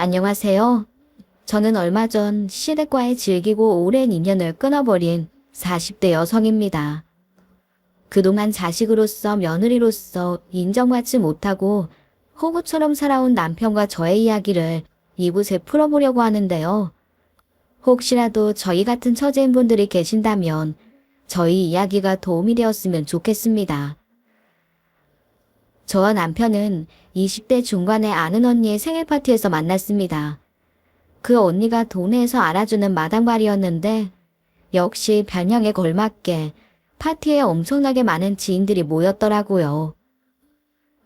안녕하세요. 저는 얼마 전 시댁과의 질기고 오랜 인연을 끊어버린 40대 여성입니다. 그동안 자식으로서 며느리로서 인정받지 못하고 호구처럼 살아온 남편과 저의 이야기를 이곳에 풀어보려고 하는데요. 혹시라도 저희 같은 처제인 분들이 계신다면 저희 이야기가 도움이 되었으면 좋겠습니다. 저와 남편은 20대 중반의 아는 언니의 생일 파티에서 만났습니다. 그 언니가 동네에서 알아주는 마당발이었는데 역시 별명에 걸맞게 파티에 엄청나게 많은 지인들이 모였더라고요.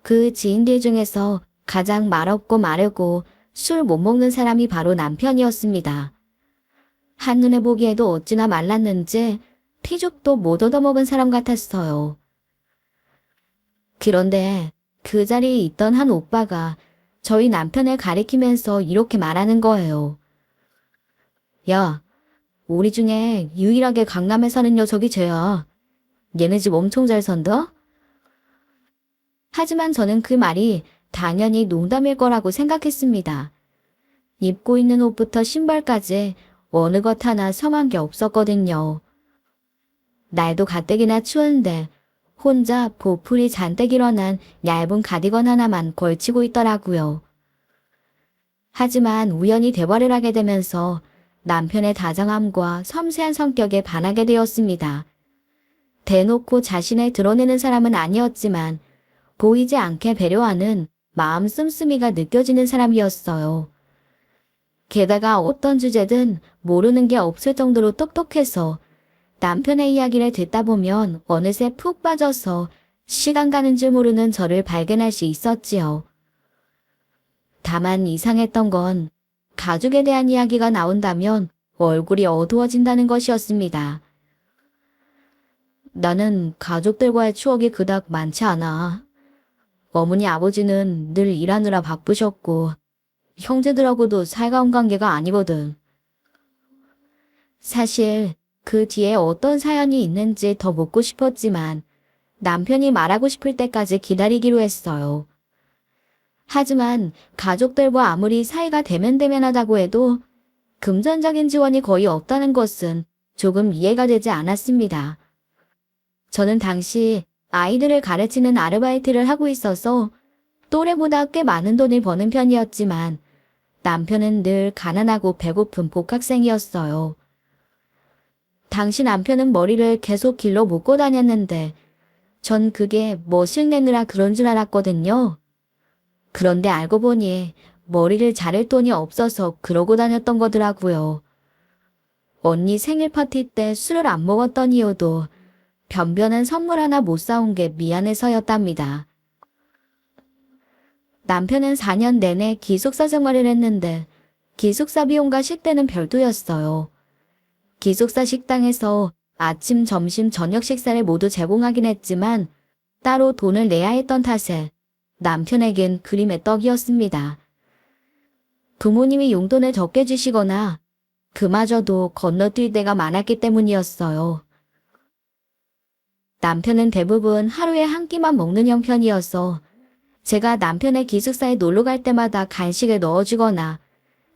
그 지인들 중에서 가장 말없고 마르고 술 못 먹는 사람이 바로 남편이었습니다. 한눈에 보기에도 어찌나 말랐는지 피죽도 못 얻어먹은 사람 같았어요. 그런데 그 자리에 있던 한 오빠가 저희 남편을 가리키면서 이렇게 말하는 거예요. 야, 우리 중에 유일하게 강남에 사는 녀석이 쟤야. 얘네 집 엄청 잘 산다? 하지만 저는 그 말이 당연히 농담일 거라고 생각했습니다. 입고 있는 옷부터 신발까지 어느 것 하나 성한 게 없었거든요. 날도 가뜩이나 추운데 혼자 보풀이 잔뜩 일어난 얇은 가디건 하나만 걸치고 있더라고요. 하지만 우연히 대화를 하게 되면서 남편의 다정함과 섬세한 성격에 반하게 되었습니다. 대놓고 자신을 드러내는 사람은 아니었지만 보이지 않게 배려하는 마음 씀씀이가 느껴지는 사람이었어요. 게다가 어떤 주제든 모르는 게 없을 정도로 똑똑해서 남편의 이야기를 듣다 보면 어느새 푹 빠져서 시간 가는 줄 모르는 저를 발견할 수 있었지요. 다만 이상했던 건 가족에 대한 이야기가 나온다면 얼굴이 어두워진다는 것이었습니다. 나는 가족들과의 추억이 그닥 많지 않아. 어머니 아버지는 늘 일하느라 바쁘셨고 형제들하고도 살가운 관계가 아니거든. 사실 그 뒤에 어떤 사연이 있는지 더 묻고 싶었지만 남편이 말하고 싶을 때까지 기다리기로 했어요. 하지만 가족들과 아무리 사이가 대면대면하다고 해도 금전적인 지원이 거의 없다는 것은 조금 이해가 되지 않았습니다. 저는 당시 아이들을 가르치는 아르바이트를 하고 있어서 또래보다 꽤 많은 돈을 버는 편이었지만 남편은 늘 가난하고 배고픈 복학생이었어요. 당시 남편은 머리를 계속 길러 묶고 다녔는데 전 그게 멋을 내느라 그런 줄 알았거든요. 그런데 알고 보니 머리를 자를 돈이 없어서 그러고 다녔던 거더라고요. 언니 생일 파티 때 술을 안 먹었던 이유도 변변한 선물 하나 못 사온 게 미안해서였답니다. 남편은 4년 내내 기숙사 생활을 했는데 기숙사 비용과 식대는 별도였어요. 기숙사 식당에서 아침, 점심, 저녁 식사를 모두 제공하긴 했지만 따로 돈을 내야 했던 탓에 남편에겐 그림의 떡이었습니다. 부모님이 용돈을 적게 주시거나 그마저도 건너뛸 때가 많았기 때문이었어요. 남편은 대부분 하루에 한 끼만 먹는 형편이어서 제가 남편의 기숙사에 놀러 갈 때마다 간식을 넣어주거나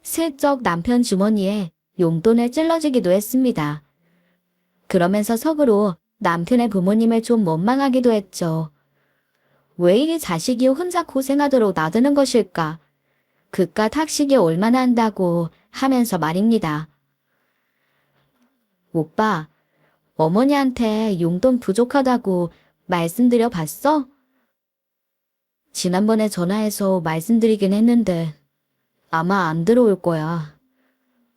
슬쩍 남편 주머니에 용돈을 찔러주기도 했습니다. 그러면서 속으로 남편의 부모님을 좀 원망하기도 했죠. 왜 이리 자식이 혼자 고생하도록 놔두는 것일까? 그깟 학식이 얼마나 한다고 하면서 말입니다. 오빠, 어머니한테 용돈 부족하다고 말씀드려 봤어? 지난번에 전화해서 말씀드리긴 했는데 아마 안 들어올 거야.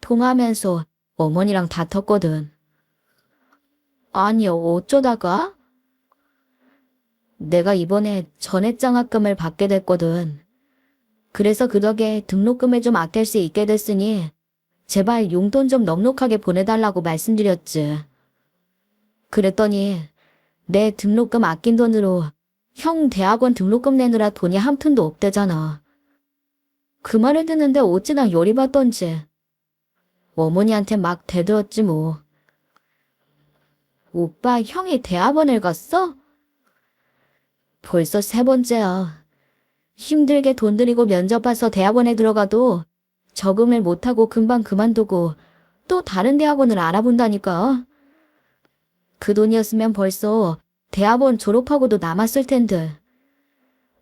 통화하면서 어머니랑 다퉜거든. 아니, 어쩌다가? 내가 이번에 전액장학금을 받게 됐거든. 그래서 그 덕에 등록금을 좀 아낄 수 있게 됐으니 제발 용돈 좀 넉넉하게 보내달라고 말씀드렸지. 그랬더니 내 등록금 아낀 돈으로 형 대학원 등록금 내느라 돈이 한 푼도 없대잖아. 그 말을 듣는데 어찌나 열이 받던지. 어머니한테 막 대들었지 뭐. 오빠 형이 대학원을 갔어? 벌써 3번째야. 힘들게 돈 들이고 면접 봐서 대학원에 들어가도 적응을 못하고 금방 그만두고 또 다른 대학원을 알아본다니까. 그 돈이었으면 벌써 대학원 졸업하고도 남았을 텐데.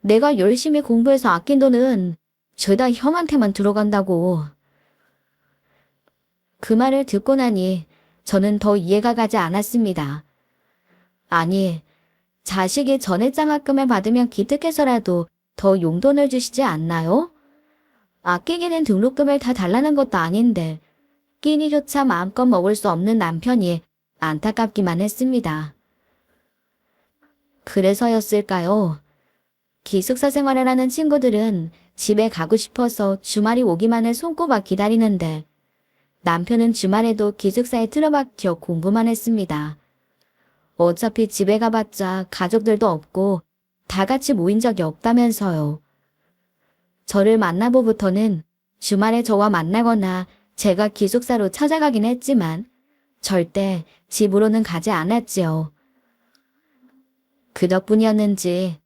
내가 열심히 공부해서 아낀 돈은 죄다 형한테만 들어간다고. 그 말을 듣고 나니 저는 더 이해가 가지 않았습니다. 아니, 자식이 전액 장학금을 받으면 기특해서라도 더 용돈을 주시지 않나요? 아끼기는 등록금을 다 달라는 것도 아닌데 끼니조차 마음껏 먹을 수 없는 남편이 안타깝기만 했습니다. 그래서였을까요? 기숙사 생활을 하는 친구들은 집에 가고 싶어서 주말이 오기만을 손꼽아 기다리는데 남편은 주말에도 기숙사에 틀어박혀 공부만 했습니다. 어차피 집에 가봤자 가족들도 없고 다 같이 모인 적이 없다면서요. 저를 만나보부터는 주말에 저와 만나거나 제가 기숙사로 찾아가긴 했지만 절대 집으로는 가지 않았지요. 그 덕분이었는지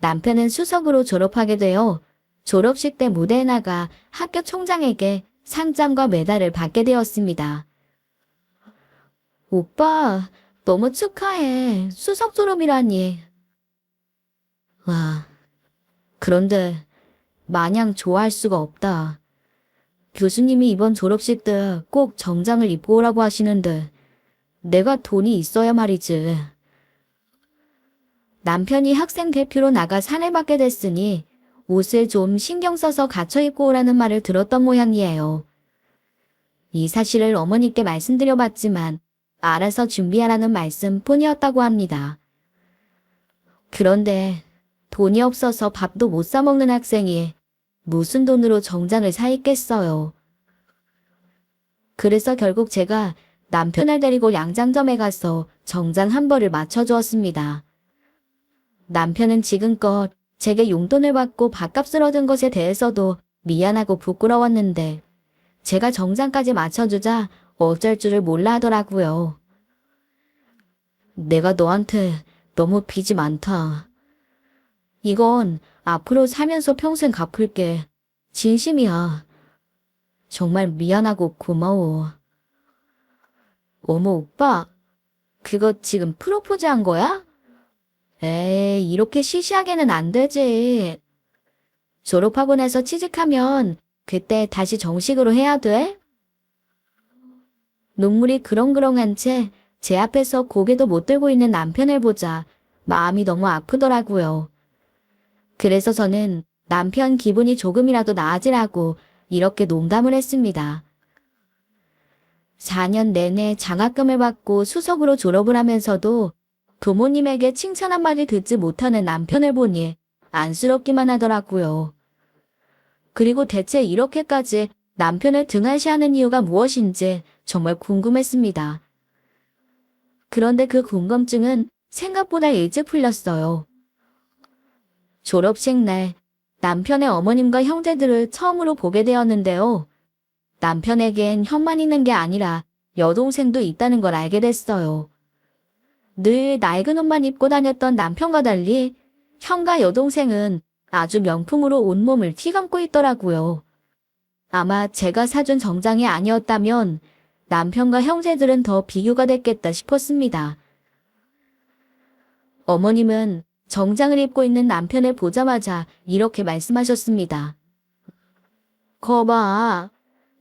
남편은 수석으로 졸업하게 되어 졸업식 때 무대에 나가 학교 총장에게 상장과 메달을 받게 되었습니다. 오빠, 너무 축하해. 수석 졸업이라니. 와, 그런데 마냥 좋아할 수가 없다. 교수님이 이번 졸업식 때 꼭 정장을 입고 오라고 하시는데 내가 돈이 있어야 말이지. 남편이 학생 대표로 나가 상을 받게 됐으니 옷을 좀 신경 써서 갖춰 입고 오라는 말을 들었던 모양이에요. 이 사실을 어머니께 말씀드려봤지만 알아서 준비하라는 말씀뿐이었다고 합니다. 그런데 돈이 없어서 밥도 못 사 먹는 학생이 무슨 돈으로 정장을 사 입겠어요. 그래서 결국 제가 남편을 데리고 양장점에 가서 정장 한 벌을 맞춰주었습니다. 남편은 지금껏 제게 용돈을 받고 밥값을 얻은 것에 대해서도 미안하고 부끄러웠는데 제가 정장까지 맞춰주자 어쩔 줄을 몰라 하더라고요. 내가 너한테 너무 빚이 많다. 이건 앞으로 살면서 평생 갚을게. 진심이야. 정말 미안하고 고마워. 어머 오빠, 그거 지금 프로포즈 한 거야? 에이, 이렇게 시시하게는 안 되지. 졸업하고 나서 취직하면 그때 다시 정식으로 해야 돼? 눈물이 그렁그렁한 채 제 앞에서 고개도 못 들고 있는 남편을 보자 마음이 너무 아프더라고요. 그래서 저는 남편 기분이 조금이라도 나아지라고 이렇게 농담을 했습니다. 4년 내내 장학금을 받고 수석으로 졸업을 하면서도 부모님에게 칭찬 한마디 듣지 못하는 남편을 보니 안쓰럽기만 하더라고요. 그리고 대체 이렇게까지 남편을 등한시하는 이유가 무엇인지 정말 궁금했습니다. 그런데 그 궁금증은 생각보다 일찍 풀렸어요. 졸업식 날 남편의 어머님과 형제들을 처음으로 보게 되었는데요. 남편에겐 형만 있는 게 아니라 여동생도 있다는 걸 알게 됐어요. 늘 낡은 옷만 입고 다녔던 남편과 달리 형과 여동생은 아주 명품으로 온몸을 휘감고 있더라고요. 아마 제가 사준 정장이 아니었다면 남편과 형제들은 더 비교가 됐겠다 싶었습니다. 어머님은 정장을 입고 있는 남편을 보자마자 이렇게 말씀하셨습니다. 거봐,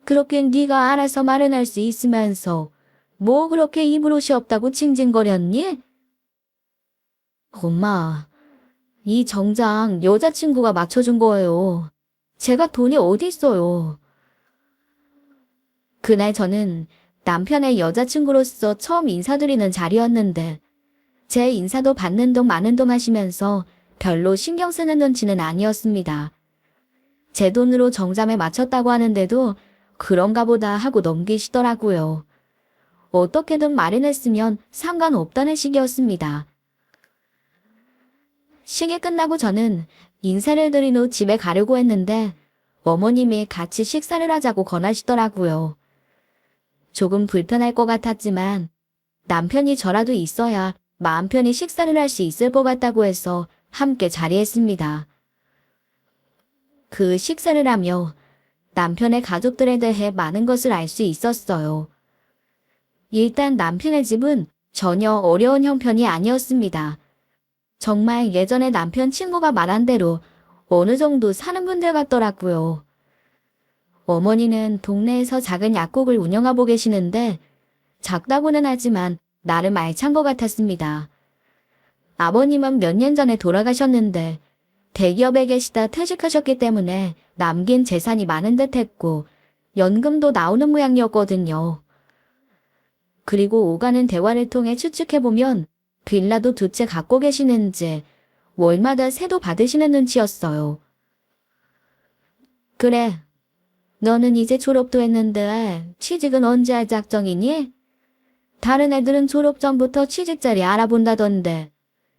그렇게 네가 알아서 마련할 수 있으면서 뭐 그렇게 입을 옷이 없다고 징징거렸니? 엄마, 이 정장 여자친구가 맞춰준 거예요. 제가 돈이 어디 있어요. 그날 저는 남편의 여자친구로서 처음 인사드리는 자리였는데 제 인사도 받는 동 마는 동 하시면서 별로 신경 쓰는 눈치는 아니었습니다. 제 돈으로 정장에 맞췄다고 하는데도 그런가 보다 하고 넘기시더라고요. 어떻게든 마련했으면 상관없다는 식이었습니다. 식이 끝나고 저는 인사를 드린 후 집에 가려고 했는데 어머님이 같이 식사를 하자고 권하시더라고요. 조금 불편할 것 같았지만 남편이 저라도 있어야 마음 편히 식사를 할 수 있을 것 같다고 해서 함께 자리했습니다. 그 식사를 하며 남편의 가족들에 대해 많은 것을 알 수 있었어요. 일단 남편의 집은 전혀 어려운 형편이 아니었습니다. 정말 예전에 남편 친구가 말한 대로 어느 정도 사는 분들 같더라고요. 어머니는 동네에서 작은 약국을 운영하고 계시는데 작다고는 하지만 나름 알찬 것 같았습니다. 아버님은 몇 년 전에 돌아가셨는데 대기업에 계시다 퇴직하셨기 때문에 남긴 재산이 많은 듯 했고 연금도 나오는 모양이었거든요. 그리고 오가는 대화를 통해 추측해보면 빌라도 2채 갖고 계시는지 월마다 세도 받으시는 눈치였어요. 그래, 너는 이제 졸업도 했는데 취직은 언제 할 작정이니? 다른 애들은 졸업 전부터 취직자리 알아본다던데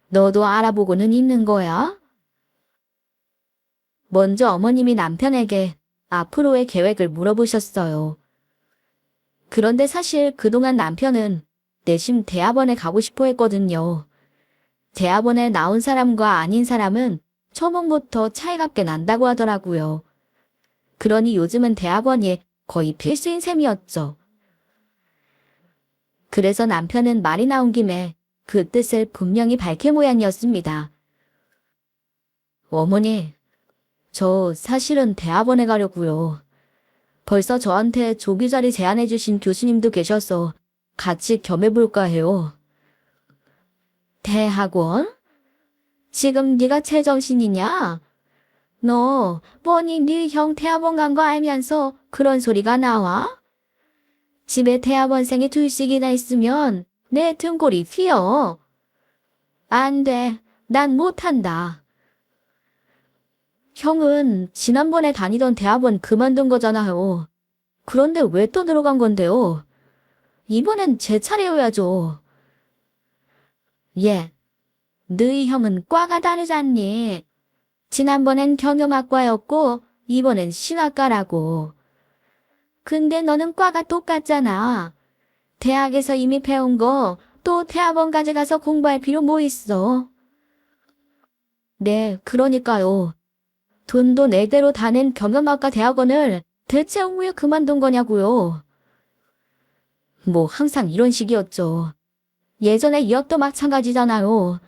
너도 알아보고는 있는 거야? 먼저 어머님이 남편에게 앞으로의 계획을 물어보셨어요. 그런데 사실 그동안 남편은 내심 대학원에 가고 싶어 했거든요. 대학원에 나온 사람과 아닌 사람은 초봉부터 차이가 꽤 난다고 하더라고요. 그러니 요즘은 대학원이 거의 필수인 셈이었죠. 그래서 남편은 말이 나온 김에 그 뜻을 분명히 밝힌 모양이었습니다. 어머니, 저 사실은 대학원에 가려고요. 벌써 저한테 조교 자리 제안해 주신 교수님도 계셔서 같이 겸해볼까 해요. 대학원? 지금 네가 제정신이냐? 너 뻔히 네 형 대학원 간 거 알면서 그런 소리가 나와? 집에 대학원생이 2씩이나 있으면 내 등골이 휘어. 안 돼, 난 못한다. 형은 지난번에 다니던 대학원 그만둔 거잖아요. 그런데 왜 또 들어간 건데요? 이번엔 제 차례여야죠. 예, 너희 형은 과가 다르잖니. 지난번엔 경영학과였고 이번엔 신학과라고. 근데 너는 과가 똑같잖아. 대학에서 이미 배운 거 또 대학원 가져가서 공부할 필요 뭐 있어? 네, 그러니까요. 돈도 내대로 다 낸 경영학과 대학원을 대체 왜 그만둔 거냐고요. 뭐 항상 이런 식이었죠. 예전에 유학도 마찬가지잖아요.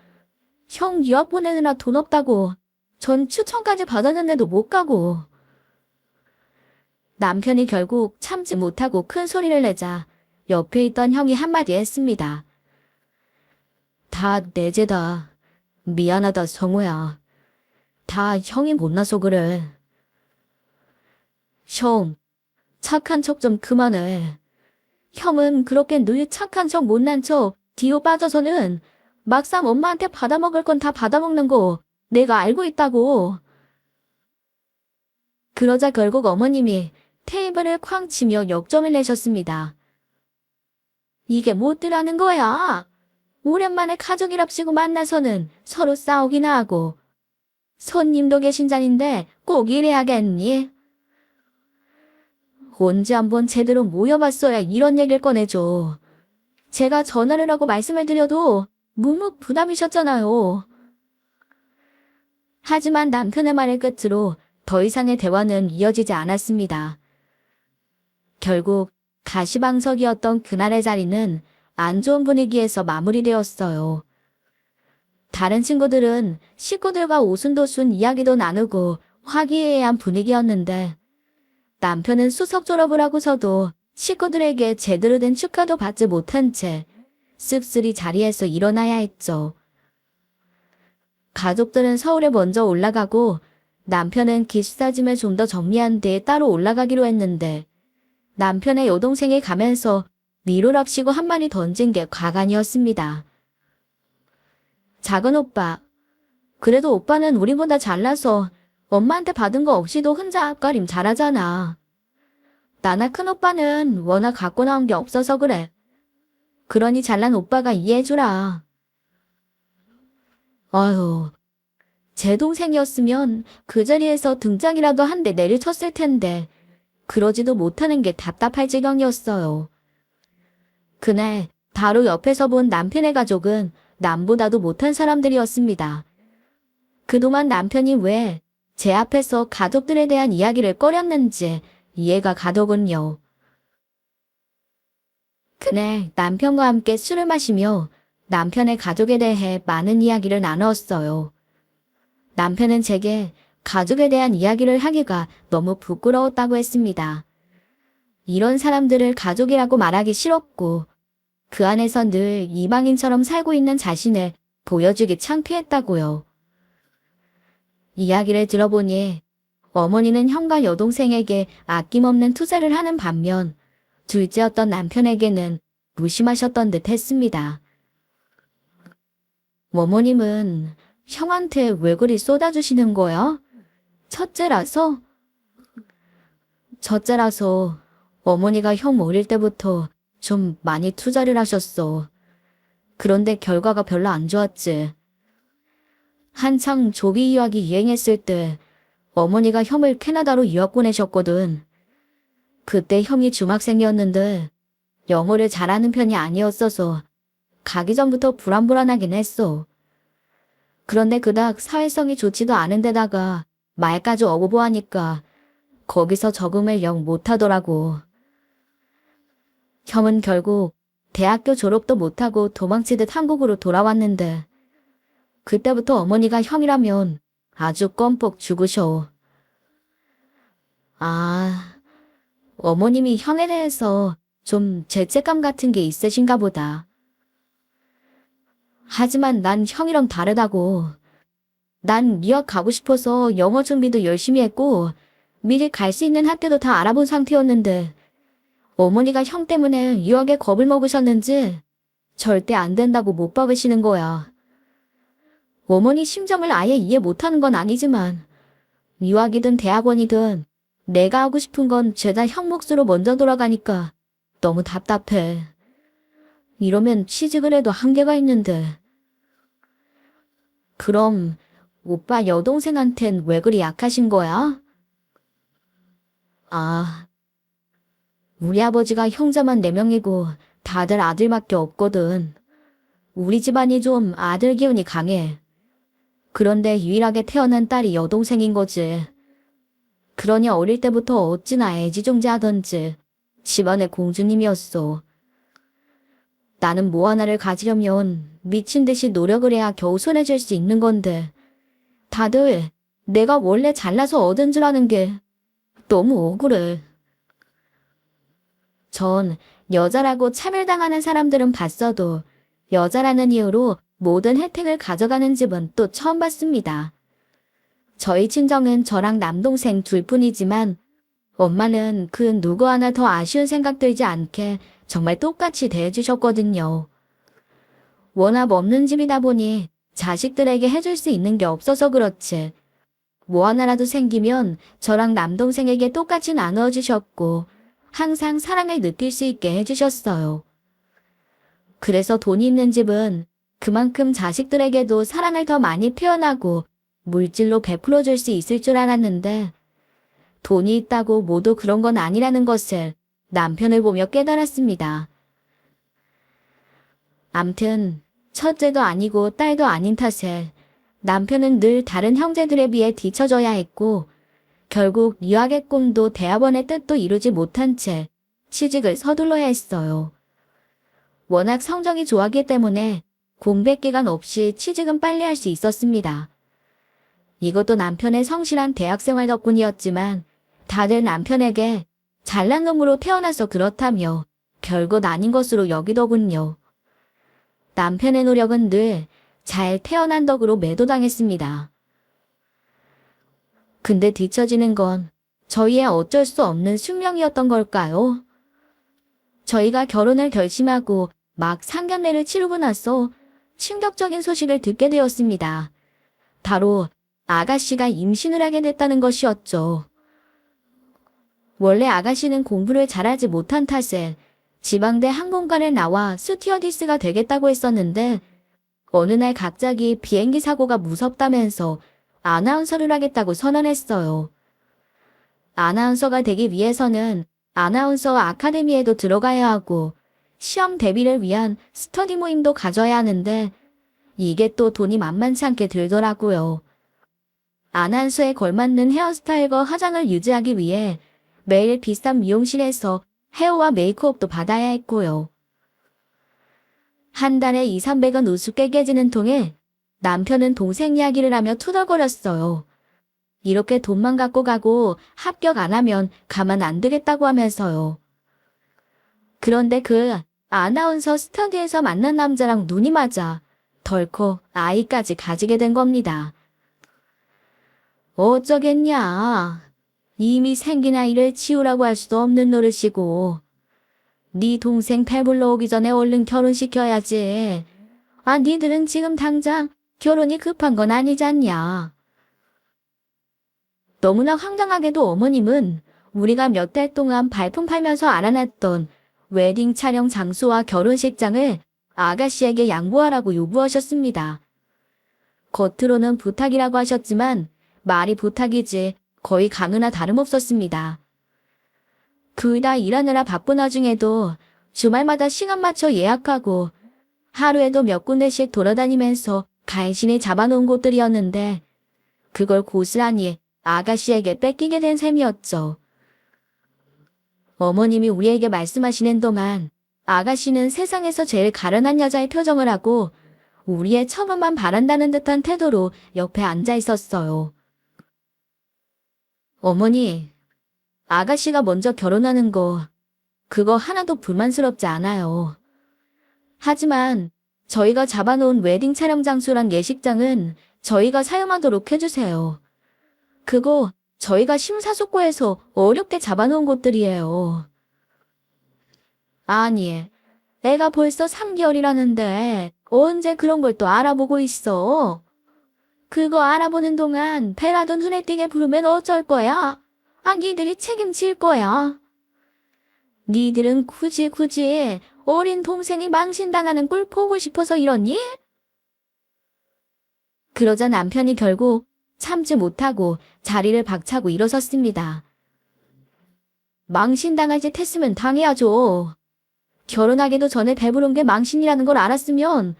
형 유학 보내느라 돈 없다고 전 추천까지 받았는데도 못 가고. 남편이 결국 참지 못하고 큰 소리를 내자 옆에 있던 형이 한마디 했습니다. 다 내 죄다. 미안하다 성우야. 다 형이 못나서 그래. 형, 착한 척 좀 그만해. 형은 그렇게 늘 착한 척 못난 척 뒤로 빠져서는 막상 엄마한테 받아먹을 건 다 받아먹는 거 내가 알고 있다고. 그러자 결국 어머님이 테이블을 쾅 치며 역점을 내셨습니다. 이게 못들하는 거야. 오랜만에 가족이랍시고 만나서는 서로 싸우기나 하고. 손님도 계신 자리인데 꼭 이래야겠니? 언제 한번 제대로 모여봤어야 이런 얘기를 꺼내줘. 제가 전화를 하고 말씀을 드려도 묵묵 부담이셨잖아요. 하지만 남편의 말을 끝으로 더 이상의 대화는 이어지지 않았습니다. 결국 가시방석이었던 그날의 자리는 안 좋은 분위기에서 마무리되었어요. 다른 친구들은 식구들과 오순도순 이야기도 나누고 화기애애한 분위기였는데 남편은 수석 졸업을 하고서도 식구들에게 제대로 된 축하도 받지 못한 채 씁쓸히 자리에서 일어나야 했죠. 가족들은 서울에 먼저 올라가고 남편은 기숙사짐을 좀 더 정리한 뒤에 따로 올라가기로 했는데 남편의 여동생이 가면서 미루랍시고 한마디 던진 게 과간이었습니다. 작은 오빠, 그래도 오빠는 우리보다 잘나서 엄마한테 받은 거 없이도 혼자 앞가림 잘하잖아. 나나 큰 오빠는 워낙 갖고 나온 게 없어서 그래. 그러니 잘난 오빠가 이해해주라. 아유, 제 동생이었으면 그 자리에서 등장이라도 한 대 내리쳤을 텐데 그러지도 못하는 게 답답할 지경이었어요. 그날 바로 옆에서 본 남편의 가족은 남보다도 못한 사람들이었습니다. 그동안 남편이 왜 제 앞에서 가족들에 대한 이야기를 꺼렸는지 이해가 가더군요. 그날 남편과 함께 술을 마시며 남편의 가족에 대해 많은 이야기를 나누었어요. 남편은 제게 가족에 대한 이야기를 하기가 너무 부끄러웠다고 했습니다. 이런 사람들을 가족이라고 말하기 싫었고 그 안에서 늘 이방인처럼 살고 있는 자신을 보여주기 창피했다고요. 이야기를 들어보니 어머니는 형과 여동생에게 아낌없는 투자를 하는 반면 둘째였던 남편에게는 무심하셨던 듯 했습니다. 어머님은 형한테 왜 그리 쏟아주시는 거야? 첫째라서? 첫째라서 어머니가 형 어릴 때부터 좀 많이 투자를 하셨어. 그런데 결과가 별로 안 좋았지. 한창 조기 유학이 유행했을 때 어머니가 형을 캐나다로 유학 보내셨거든. 그때 형이 중학생이었는데 영어를 잘하는 편이 아니었어서 가기 전부터 불안불안하긴 했어. 그런데 그닥 사회성이 좋지도 않은 데다가 말까지 어부보하니까 거기서 적응을 영 못하더라고. 형은 결국 대학교 졸업도 못하고 도망치듯 한국으로 돌아왔는데 그때부터 어머니가 형이라면 아주 껌뻑 죽으셔. 아, 어머님이 형에 대해서 좀 죄책감 같은 게 있으신가 보다. 하지만 난 형이랑 다르다고. 난 유학 가고 싶어서 영어 준비도 열심히 했고 미리 갈 수 있는 학교도 다 알아본 상태였는데 어머니가 형 때문에 유학에 겁을 먹으셨는지 절대 안 된다고 못 박으시는 거야. 어머니 심정을 아예 이해 못하는 건 아니지만 유학이든 대학원이든 내가 하고 싶은 건 죄다 형 몫으로 먼저 돌아가니까 너무 답답해. 이러면 취직을 해도 한계가 있는데. 그럼 오빠 여동생한텐 왜 그리 약하신 거야? 아, 우리 아버지가 형제만 4명이고 다들 아들밖에 없거든. 우리 집안이 좀 아들 기운이 강해. 그런데 유일하게 태어난 딸이 여동생인 거지. 그러니 어릴 때부터 어찌나 애지중지하던지 집안의 공주님이었어. 나는 뭐 하나를 가지려면 미친 듯이 노력을 해야 겨우 손에 쥘 수 있는 건데 다들 내가 원래 잘나서 얻은 줄 아는 게 너무 억울해. 전 여자라고 차별당하는 사람들은 봤어도 여자라는 이유로 모든 혜택을 가져가는 집은 또 처음 봤습니다. 저희 친정은 저랑 남동생 둘뿐이지만 엄마는 그 누구 하나 더 아쉬운 생각 들지 않게 정말 똑같이 대해주셨거든요. 워낙 없는 집이다 보니 자식들에게 해줄 수 있는 게 없어서 그렇지. 뭐 하나라도 생기면 저랑 남동생에게 똑같이 나누어 주셨고 항상 사랑을 느낄 수 있게 해주셨어요. 그래서 돈이 있는 집은 그만큼 자식들에게도 사랑을 더 많이 표현하고 물질로 베풀어 줄 수 있을 줄 알았는데 돈이 있다고 모두 그런 건 아니라는 것을 남편을 보며 깨달았습니다. 암튼 첫째도 아니고 딸도 아닌 탓에 남편은 늘 다른 형제들에 비해 뒤처져야 했고 결국 유학의 꿈도 대학원의 뜻도 이루지 못한 채 취직을 서둘러야 했어요. 워낙 성적이 좋았기 때문에 공백 기간 없이 취직은 빨리 할 수 있었습니다. 이것도 남편의 성실한 대학생활 덕분이었지만 다들 남편에게 잘난 놈으로 태어나서 그렇다며 별것 아닌 것으로 여기더군요. 남편의 노력은 늘 잘 태어난 덕으로 매도당했습니다. 근데 뒤처지는 건 저희의 어쩔 수 없는 숙명이었던 걸까요? 저희가 결혼을 결심하고 막 상견례를 치르고 나서 충격적인 소식을 듣게 되었습니다. 바로 아가씨가 임신을 하게 됐다는 것이었죠. 원래 아가씨는 공부를 잘하지 못한 탓에 지방대 항공과를 나와 스튜어디스가 되겠다고 했었는데 어느 날 갑자기 비행기 사고가 무섭다면서 아나운서를 하겠다고 선언했어요. 아나운서가 되기 위해서는 아나운서 아카데미에도 들어가야 하고 시험 대비를 위한 스터디 모임도 가져야 하는데 이게 또 돈이 만만치 않게 들더라고요. 아나운서에 걸맞는 헤어스타일과 화장을 유지하기 위해 매일 비싼 미용실에서 헤어와 메이크업도 받아야 했고요. 한 달에 2, 300원 우습게 깨지는 통에 남편은 동생 이야기를 하며 투덜거렸어요. 이렇게 돈만 갖고 가고 합격 안 하면 가만 안 두겠다고 하면서요. 그런데 그 아나운서 스터디에서 만난 남자랑 눈이 맞아 덜컥 아이까지 가지게 된 겁니다. 어쩌겠냐. 이미 생긴 아이를 치우라고 할 수도 없는 노릇이고. 네 동생 배불러 오기 전에 얼른 결혼시켜야지. 아, 니들은 지금 당장 결혼이 급한 건 아니잖냐. 너무나 황당하게도 어머님은 우리가 몇 달 동안 발품 팔면서 알아놨던 웨딩 촬영 장소와 결혼식장을 아가씨에게 양보하라고 요구하셨습니다. 겉으로는 부탁이라고 하셨지만 말이 부탁이지 거의 강요나 다름없었습니다. 둘 다 일하느라 바쁜 와중에도 주말마다 시간 맞춰 예약하고 하루에도 몇 군데씩 돌아다니면서 간신히 잡아놓은 곳들이었는데 그걸 고스란히 아가씨에게 뺏기게 된 셈이었죠. 어머님이 우리에게 말씀하시는 동안 아가씨는 세상에서 제일 가련한 여자의 표정을 하고 우리의 처분만 바란다는 듯한 태도로 옆에 앉아 있었어요. 어머니, 아가씨가 먼저 결혼하는 거 그거 하나도 불만스럽지 않아요. 하지만 저희가 잡아놓은 웨딩 촬영 장소란 예식장은 저희가 사용하도록 해주세요. 그거 저희가 심사숙고해서 어렵게 잡아놓은 곳들이에요. 아니, 애가 벌써 3개월이라는데 언제 그런 걸 또 알아보고 있어? 그거 알아보는 동안 배라도 눈에 띄게 부르면 어쩔 거야? 아, 니들이 책임질 거야. 니들은 굳이 어린 동생이 망신당하는 꼴 보고 싶어서 이러니? 그러자 남편이 결국 참지 못하고 자리를 박차고 일어섰습니다. 망신당할 짓 했으면 당해야죠. 결혼하기도 전에 배부른 게 망신이라는 걸 알았으면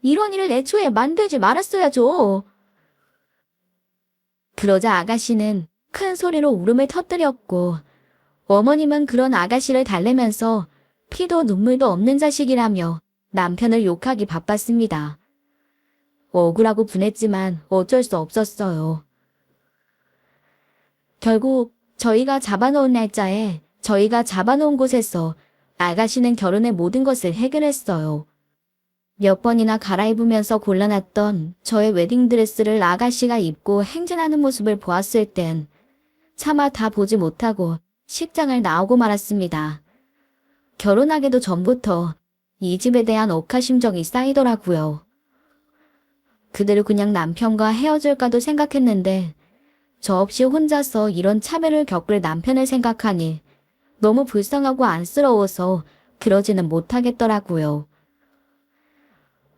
이런 일을 애초에 만들지 말았어야죠. 그러자 아가씨는 큰 소리로 울음을 터뜨렸고 어머님은 그런 아가씨를 달래면서 피도 눈물도 없는 자식이라며 남편을 욕하기 바빴습니다. 억울하고 분했지만 어쩔 수 없었어요. 결국 저희가 잡아놓은 날짜에 저희가 잡아놓은 곳에서 아가씨는 결혼의 모든 것을 해결했어요. 몇 번이나 갈아입으면서 골라놨던 저의 웨딩드레스를 아가씨가 입고 행진하는 모습을 보았을 땐 차마 다 보지 못하고 식장을 나오고 말았습니다. 결혼하기도 전부터 이 집에 대한 억하심정이 쌓이더라고요. 그대로 그냥 남편과 헤어질까도 생각했는데 저 없이 혼자서 이런 차별을 겪을 남편을 생각하니 너무 불쌍하고 안쓰러워서 그러지는 못하겠더라고요.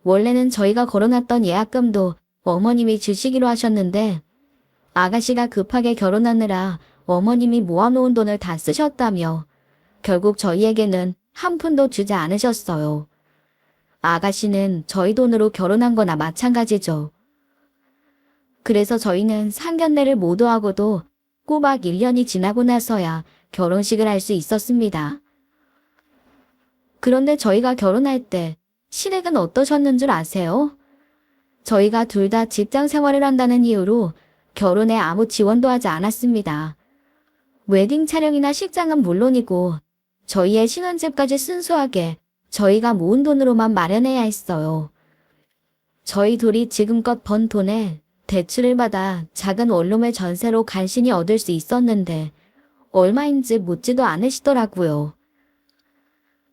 원래는 저희가 걸어놨던 예약금도 어머님이 주시기로 하셨는데 아가씨가 급하게 결혼하느라 어머님이 모아놓은 돈을 다 쓰셨다며 결국 저희에게는 한 푼도 주지 않으셨어요. 아가씨는 저희 돈으로 결혼한 거나 마찬가지죠. 그래서 저희는 상견례를 모두 하고도 꼬박 1년이 지나고 나서야 결혼식을 할 수 있었습니다. 그런데 저희가 결혼할 때 시댁은 어떠셨는 줄 아세요? 저희가 둘 다 직장 생활을 한다는 이유로 결혼에 아무 지원도 하지 않았습니다. 웨딩 촬영이나 식장은 물론이고 저희의 신혼집까지 순수하게 저희가 모은 돈으로만 마련해야 했어요. 저희 둘이 지금껏 번 돈에 대출을 받아 작은 원룸을 전세로 간신히 얻을 수 있었는데 얼마인지 묻지도 않으시더라고요.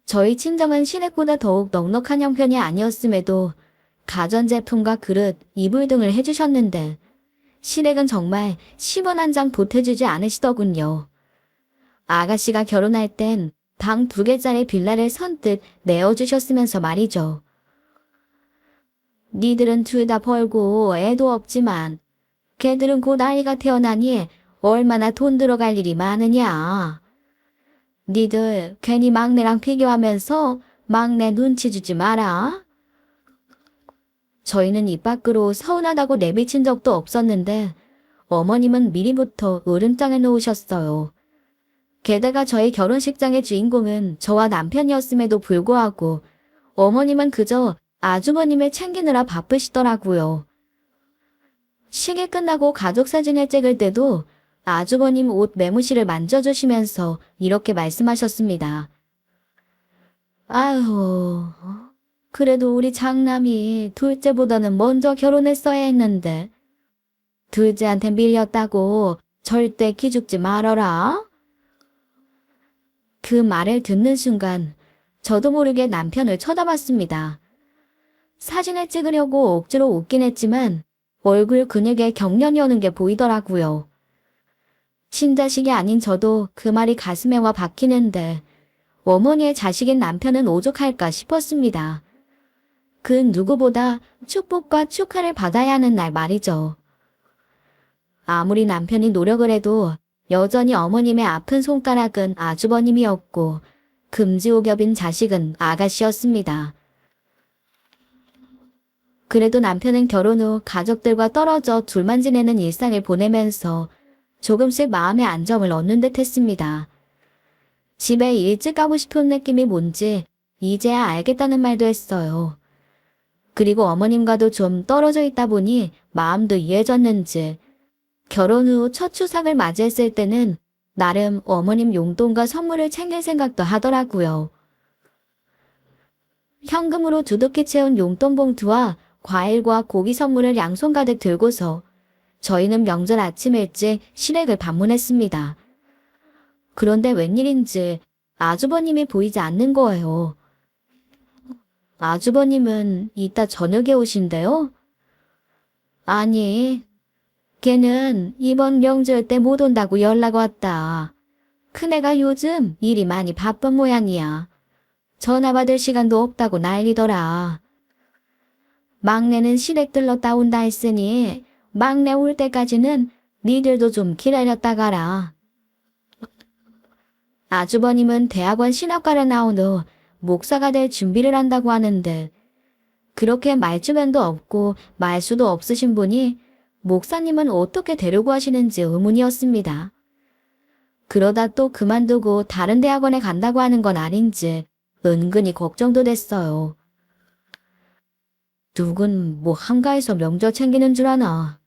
저희 친정은 시댁보다 더욱 넉넉한 형편이 아니었음에도 가전제품과 그릇, 이불 등을 해주셨는데 시댁은 정말 10원 한 장 보태주지 않으시더군요. 아가씨가 결혼할 땐 방 2개짜리 빌라를 선뜻 내어주셨으면서 말이죠. 니들은 둘 다 벌고 애도 없지만 걔들은 곧 아이가 태어나니 얼마나 돈 들어갈 일이 많으냐. 니들 괜히 막내랑 비교하면서 막내 눈치 주지 마라. 저희는 입 밖으로 서운하다고 내비친 적도 없었는데 어머님은 미리부터 으름장을 놓으셨어요. 게다가 저희 결혼식장의 주인공은 저와 남편이었음에도 불구하고 어머님은 그저 아주버님을 챙기느라 바쁘시더라고요. 시계 끝나고 가족사진을 찍을 때도 아주버님 옷 매무실을 만져주시면서 이렇게 말씀하셨습니다. 아유, 그래도 우리 장남이 둘째보다는 먼저 결혼했어야 했는데 둘째한테 밀렸다고 절대 기죽지 말어라. 그 말을 듣는 순간 저도 모르게 남편을 쳐다봤습니다. 사진을 찍으려고 억지로 웃긴 했지만 얼굴 근육에 경련이 오는 게 보이더라고요. 친자식이 아닌 저도 그 말이 가슴에 와 박히는데 어머니의 자식인 남편은 오죽할까 싶었습니다. 그 누구보다 축복과 축하를 받아야 하는 날 말이죠. 아무리 남편이 노력을 해도 여전히 어머님의 아픈 손가락은 아주버님이었고 금지옥엽인 자식은 아가씨였습니다. 그래도 남편은 결혼 후 가족들과 떨어져 둘만 지내는 일상을 보내면서 조금씩 마음의 안정을 얻는 듯 했습니다. 집에 일찍 가고 싶은 느낌이 뭔지 이제야 알겠다는 말도 했어요. 그리고 어머님과도 좀 떨어져 있다 보니 마음도 이해졌는지 결혼 후 첫 추석을 맞이했을 때는 나름 어머님 용돈과 선물을 챙길 생각도 하더라고요. 현금으로 두둑히 채운 용돈 봉투와 과일과 고기 선물을 양손 가득 들고서 저희는 명절 아침 일찍 시댁을 방문했습니다. 그런데 웬일인지 아주버님이 보이지 않는 거예요. 아주버님은 이따 저녁에 오신대요? 아니, 걔는 이번 명절 때 못 온다고 연락 왔다. 큰애가 요즘 일이 많이 바쁜 모양이야. 전화 받을 시간도 없다고 난리더라. 막내는 시댁 들렀다 온다 했으니 막내 올 때까지는 니들도 좀 기다렸다 가라. 아주버님은 대학원 신학과를 나온 후 목사가 될 준비를 한다고 하는데 그렇게 말주변도 없고 말수도 없으신 분이 목사님은 어떻게 되려고 하시는지 의문이었습니다. 그러다 또 그만두고 다른 대학원에 간다고 하는 건 아닌지 은근히 걱정도 됐어요. 누군 뭐 한가해서 명절 챙기는 줄 아나.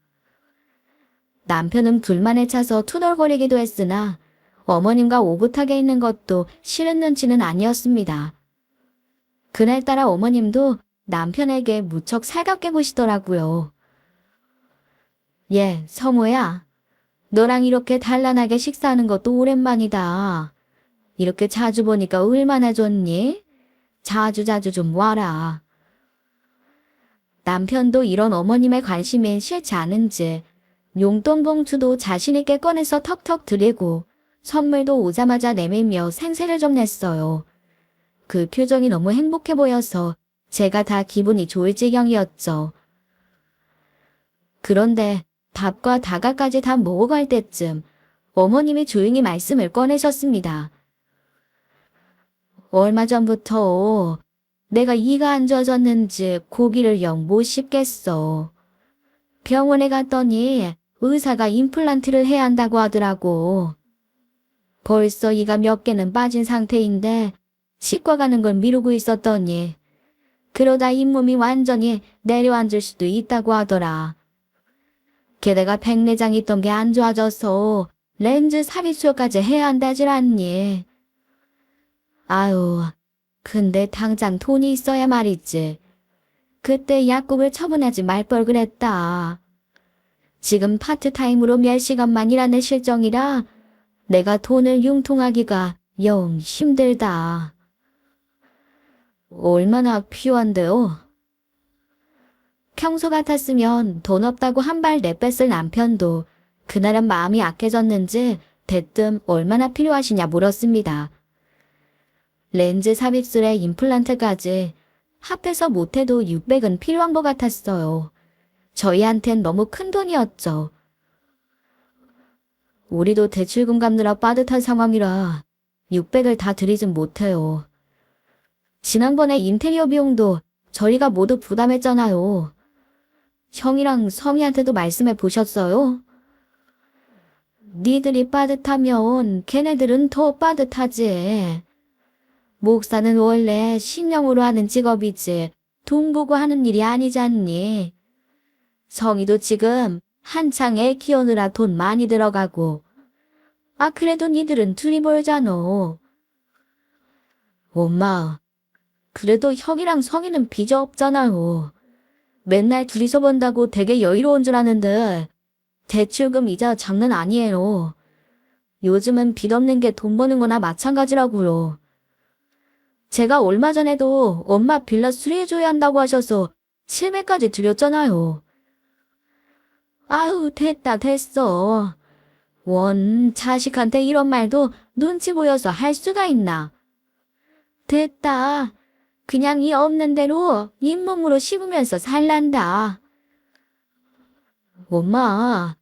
남편은 불만에 차서 투덜거리기도 했으나 어머님과 오붓하게 있는 것도 싫은 눈치는 아니었습니다. 그날따라 어머님도 남편에게 무척 살갑게 보시더라고요. 예, 성우야. 너랑 이렇게 단란하게 식사하는 것도 오랜만이다. 이렇게 자주 보니까 얼마나 좋니? 자주 좀 와라. 남편도 이런 어머님의 관심이 싫지 않은지 용돈 봉투도 자신있게 꺼내서 턱턱 드리고 선물도 오자마자 내밀며 생색을 좀 냈어요. 그 표정이 너무 행복해 보여서 제가 다 기분이 좋을 지경이었죠. 그런데 밥과 다가까지 다 먹어갈 때쯤 어머님이 조용히 말씀을 꺼내셨습니다. 얼마 전부터 내가 이가 안 좋아졌는지 고기를 영 못 씹겠어. 병원에 갔더니 의사가 임플란트를 해야 한다고 하더라고. 벌써 이가 몇 개는 빠진 상태인데 치과 가는 걸 미루고 있었더니 그러다 잇몸이 완전히 내려앉을 수도 있다고 하더라. 게다가 백내장 있던 게 안 좋아져서 렌즈 삽입술까지 해야 한다질 않니. 아유, 근데 당장 돈이 있어야 말이지. 그때 약국을 처분하지 말 걸 그랬다. 지금 파트타임으로 몇 시간만 일하는 실정이라 내가 돈을 융통하기가 영 힘들다. 얼마나 필요한데요? 평소 같았으면 돈 없다고 한 발 내뺐을 남편도 그날은 마음이 약해졌는지 대뜸 얼마나 필요하시냐 물었습니다. 렌즈 삽입술에 임플란트까지 합해서 못해도 600은 필요한 것 같았어요. 저희한텐 너무 큰 돈이었죠. 우리도 대출금 갚느라 빠듯한 상황이라 600을 다 드리진 못해요. 지난번에 인테리어 비용도 저희가 모두 부담했잖아요. 형이랑 성희한테도 말씀해 보셨어요? 니들이 빠듯하면 걔네들은 더 빠듯하지. 목사는 원래 신령으로 하는 직업이지 돈 보고 하는 일이 아니잖니. 성희도 지금 한창 애 키우느라 돈 많이 들어가고. 아, 그래도 니들은 둘이 벌잖아. 엄마, 그래도 형이랑 성희는 빚이 없잖아요. 맨날 둘이서 번다고 되게 여유로운 줄 아는데 대출금 이자 장난 아니에요. 요즘은 빚 없는 게 돈 버는 거나 마찬가지라고요. 제가 얼마 전에도 엄마 빌라 수리해줘야 한다고 하셔서 700까지 드렸잖아요. 아유, 됐다, 됐어. 자식한테 이런 말도 눈치 보여서 할 수가 있나. 됐다. 그냥 이 없는 대로 잇몸으로 씹으면서 살란다. 엄마,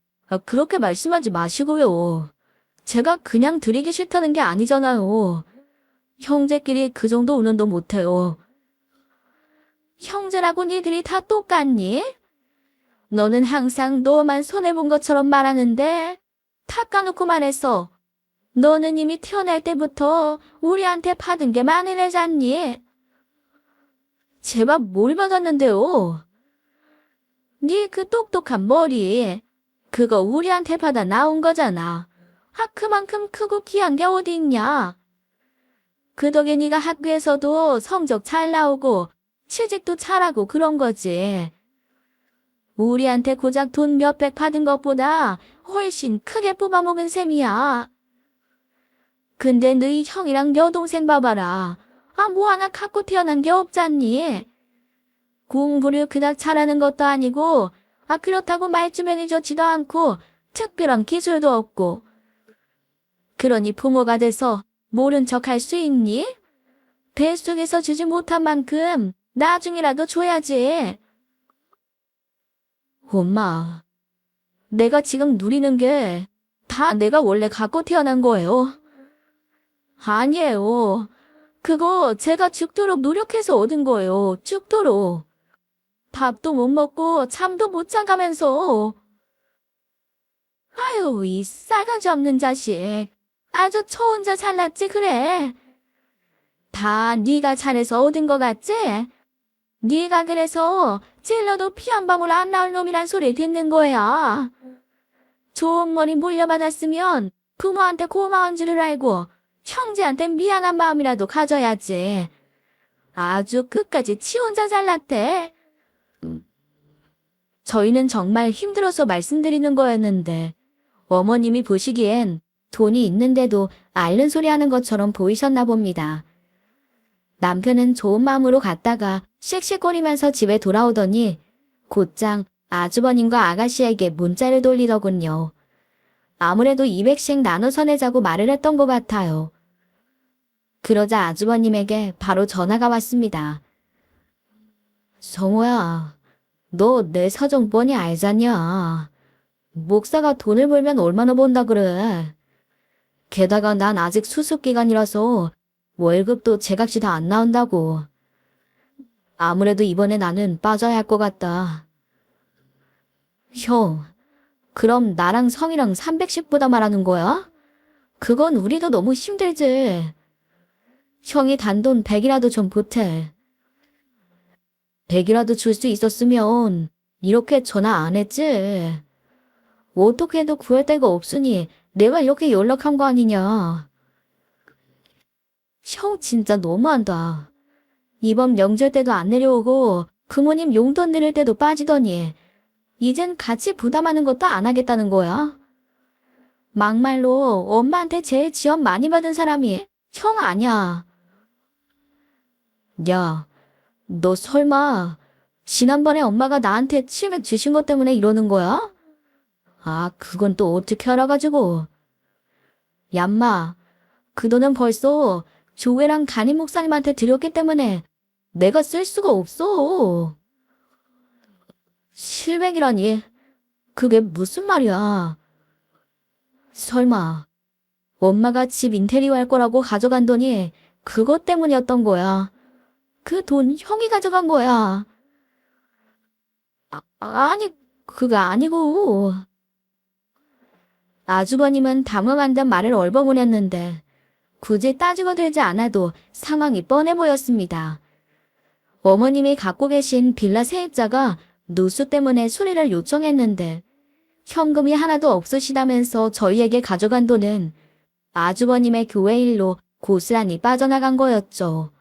그렇게 말씀하지 마시고요. 제가 그냥 드리기 싫다는 게 아니잖아요. 형제끼리 그 정도 운운도 못해요. 형제라고 니들이 다 똑같니? 너는 항상 너만 손해본 것처럼 말하는데 다 까놓고 말했어. 너는 이미 태어날 때부터 우리한테 받은 게 많은 애잖니? 제발 뭘 받았는데요? 네 그 똑똑한 머리, 그거 우리한테 받아 나온 거잖아. 그만큼 크고 귀한 게 어디 있냐? 그 덕에 네가 학교에서도 성적 잘 나오고 취직도 잘하고 그런 거지. 우리한테 고작 돈 몇백 받은 것보다 훨씬 크게 뽑아먹은 셈이야. 근데 너희 형이랑 여동생 봐봐라. 뭐 하나 갖고 태어난 게 없잖니. 공부를 그닥 잘하는 것도 아니고, 그렇다고 말주변이 좋지도 않고, 특별한 기술도 없고. 그러니 부모가 돼서 모른 척 할 수 있니? 뱃속에서 주지 못한 만큼 나중이라도 줘야지. 엄마, 내가 지금 누리는 게 다 내가 원래 갖고 태어난 거예요. 아니에요. 그거 제가 죽도록 노력해서 얻은 거예요. 죽도록. 밥도 못 먹고 잠도 못 자가면서. 아유, 이 싸가지 없는 자식. 아주 저 혼자 잘났지 그래. 다 네가 잘해서 얻은 거 같지? 네가 그래서 찔러도 피 한 방울 안 나올 놈이란 소리 듣는 거야. 좋은 머리 물려받았으면 부모한테 고마운 줄을 알고 형제한테 미안한 마음이라도 가져야지. 아주 끝까지 지 혼자 잘났대. 저희는 정말 힘들어서 말씀드리는 거였는데 어머님이 보시기엔 돈이 있는데도 앓는 소리 하는 것처럼 보이셨나 봅니다. 남편은 좋은 마음으로 갔다가 씩씩거리면서 집에 돌아오더니 곧장 아주버님과 아가씨에게 문자를 돌리더군요. 아무래도 200씩 나눠서 내자고 말을 했던 것 같아요. 그러자 아주버님에게 바로 전화가 왔습니다. 성호야, 너 내 사정 뻔히 알잖냐. 목사가 돈을 벌면 얼마나 번다 그래. 게다가 난 아직 수습기간이라서 월급도 제각시 다 안 나온다고. 아무래도 이번에 나는 빠져야 할 것 같다. 형, 그럼 나랑 성이랑 300씩보다 말하는 거야? 그건 우리도 너무 힘들지. 형이 단돈 100이라도 좀 보태. 100이라도 줄 수 있었으면 이렇게 전화 안 했지. 어떻게 해도 구할 데가 없으니 내가 이렇게 연락한 거 아니냐. 형 진짜 너무한다. 이번 명절 때도 안 내려오고 부모님 용돈 드릴 때도 빠지더니 이젠 같이 부담하는 것도 안 하겠다는 거야. 막말로 엄마한테 제일 지원 많이 받은 사람이 형 아니야. 야, 너 설마 지난번에 엄마가 나한테 700 주신 것 때문에 이러는 거야? 그건 또 어떻게 알아가지고. 얌마, 그 돈은 벌써 조회랑 담임 목사님한테 드렸기 때문에 내가 쓸 수가 없어. 700이라니, 그게 무슨 말이야. 설마 엄마가 집 인테리어 할 거라고 가져간 돈이 그것 때문이었던 거야. 그 돈 형이 가져간 거야. 아니, 그거 아니고. 아주버님은 당황한 듯 말을 얼버무렸는데 굳이 따지고 들지 않아도 상황이 뻔해 보였습니다. 어머님이 갖고 계신 빌라 세입자가 누수 때문에 수리를 요청했는데 현금이 하나도 없으시다면서 저희에게 가져간 돈은 아주버님의 교회 일로 고스란히 빠져나간 거였죠.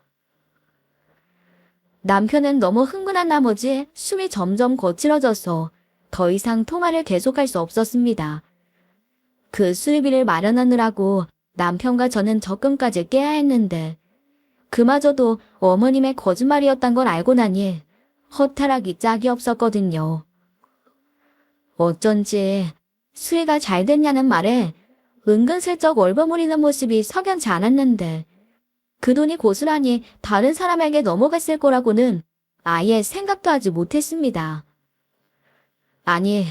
남편은 너무 흥분한 나머지 숨이 점점 거칠어져서 더 이상 통화를 계속할 수 없었습니다. 그 수리비를 마련하느라고 남편과 저는 적금까지 깨야 했는데 그마저도 어머님의 거짓말이었단 걸 알고 나니 허탈하기 짝이 없었거든요. 어쩐지 수리가 잘 됐냐는 말에 은근슬쩍 얼버무리는 모습이 석연치 않았는데 그 돈이 고스란히 다른 사람에게 넘어갔을 거라고는 아예 생각도 하지 못했습니다. 아니,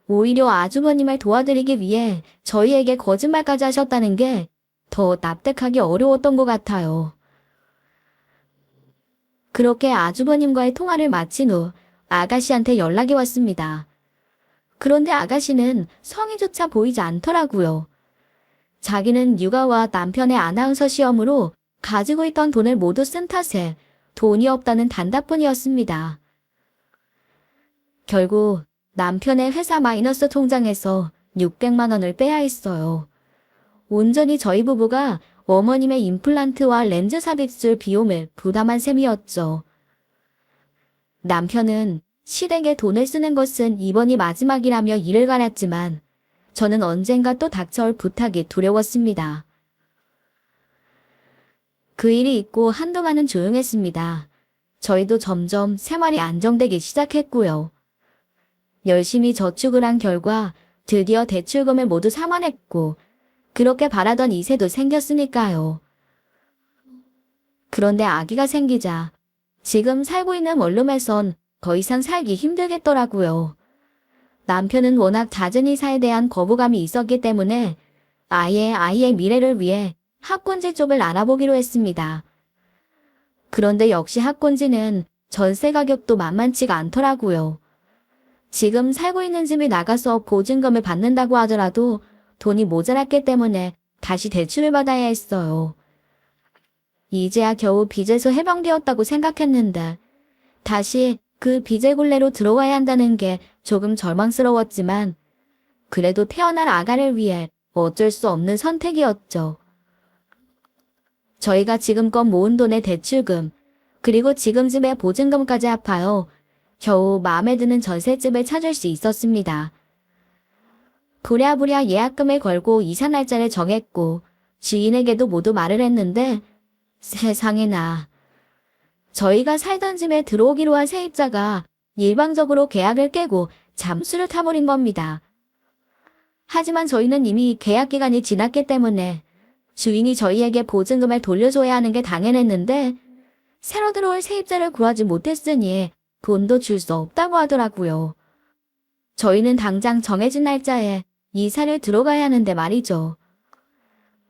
오히려 아주버님을 도와드리기 위해 저희에게 거짓말까지 하셨다는 게 더 납득하기 어려웠던 것 같아요. 그렇게 아주버님과의 통화를 마친 후 아가씨한테 연락이 왔습니다. 그런데 아가씨는 성의조차 보이지 않더라고요. 자기는 육아와 남편의 아나운서 시험으로 가지고 있던 돈을 모두 쓴 탓에 돈이 없다는 단답뿐이었습니다. 결국 남편의 회사 마이너스 통장에서 600만 원을 빼야 했어요. 온전히 저희 부부가 어머님의 임플란트와 렌즈 삽입술 비용을 부담한 셈이었죠. 남편은 시댁에 돈을 쓰는 것은 이번이 마지막이라며 이를 갈았지만 저는 언젠가 또 닥쳐올 부탁이 두려웠습니다. 그 일이 있고 한동안은 조용했습니다. 저희도 점점 생활이 안정되기 시작했고요. 열심히 저축을 한 결과 드디어 대출금을 모두 상환했고 그렇게 바라던 이세도 생겼으니까요. 그런데 아기가 생기자 지금 살고 있는 원룸에선 더 이상 살기 힘들겠더라고요. 남편은 워낙 잦은 이사에 대한 거부감이 있었기 때문에 아예 아이의 미래를 위해 학군지 쪽을 알아보기로 했습니다. 그런데 역시 학군지는 전세 가격도 만만치가 않더라고요. 지금 살고 있는 집이 나가서 보증금을 받는다고 하더라도 돈이 모자랐기 때문에 다시 대출을 받아야 했어요. 이제야 겨우 빚에서 해방되었다고 생각했는데 다시 그 빚의 굴레로 들어와야 한다는 게 조금 절망스러웠지만 그래도 태어날 아가를 위해 어쩔 수 없는 선택이었죠. 저희가 지금껏 모은 돈의 대출금 그리고 지금 집의 보증금까지 합하여 겨우 마음에 드는 전셋집을 찾을 수 있었습니다. 부랴부랴 예약금을 걸고 이사 날짜를 정했고 지인에게도 모두 말을 했는데 세상에나 저희가 살던 집에 들어오기로 한 세입자가 일방적으로 계약을 깨고 잠수를 타버린 겁니다. 하지만 저희는 이미 계약 기간이 지났기 때문에 주인이 저희에게 보증금을 돌려줘야 하는 게 당연했는데 새로 들어올 세입자를 구하지 못했으니 돈도 줄 수 없다고 하더라고요. 저희는 당장 정해진 날짜에 이사를 들어가야 하는데 말이죠.